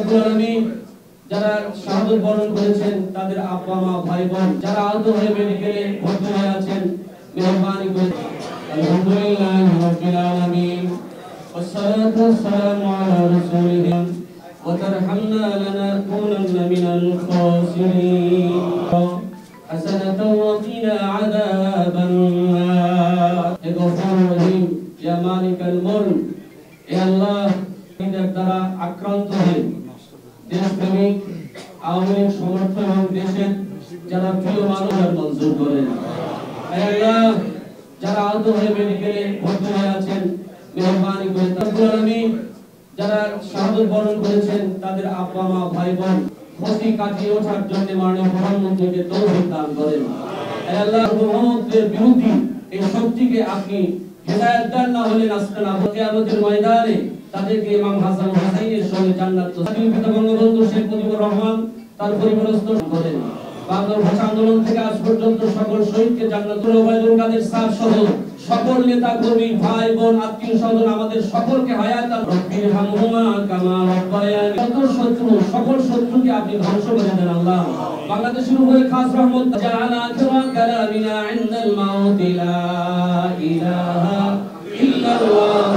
রব্বুল আলামিন যারা শাহাদাত বরণ করেছেন তাদের আব্বা মা ভাই বোন যারা আহত হয়ে মেডিকেলে ভর্তি হয়ে আছেন মেহেরবানি করে আলহামদুলিল্লাহি রাব্বিল আলামিন والصلاة والسلام على رسوله وترحمنا لنكونن من الخاسرين حسنة وقنا عذاب النار غفور رحيم يا مالك الملك يا الله إذا ترى আক্রান্ত হয়ে দেশপ্রেমিক আওয়ামী লীগ সমর্থক এবং দেশের যারা প্রিয় মানুষের মঞ্জুর করেন আল্লাহ যারা আহত হয়ে মেডিকেলে ভর্তি হয়ে আছেন মেহেরবানি করে রব্বুল আলামিন যারা শাহাদাত বরণ করেছেন তাদের আব্বা মা ভাই বোন ক্ষতি কাটিয়ে ওঠার জন্য মাননীয় প্রধানমন্ত্রীকে তৌফিক দান করেন আল্লাহ মুহাম্মদের বিরোধী এই শক্তিকে আপনি হেদায়েত দান না হলে আজকে না কিয়ামতের ময়দানে তাদেরকে ইমাম হাসান হুসাইনের সঙ্গে জান্নাত জাতির পিতা বঙ্গবন্ধু শেখ মুজিবুর রহমান তার পরিবারস্থ করেন বাংলা ভাষা আন্দোলন থেকে আজ পর্যন্ত সকল শহীদকে জান্নাতুল ওবায়দুল কাদের স্যার সহ সকল নেতা কর্মী ভাই বোন আত্মীয় স্বজন আমাদের সকলকে হায়াত রব্বির হামহুমা কামা রাব্বায়ানি সকল শত্রুকে আপনি ধ্বংস করে দেন আল্লাহ বাংলাদেশের উপরে খাস রহমত জাআলা আখিরা কালামিনা ইনদাল মাউত লা ইলাহা ইল্লাল্লাহ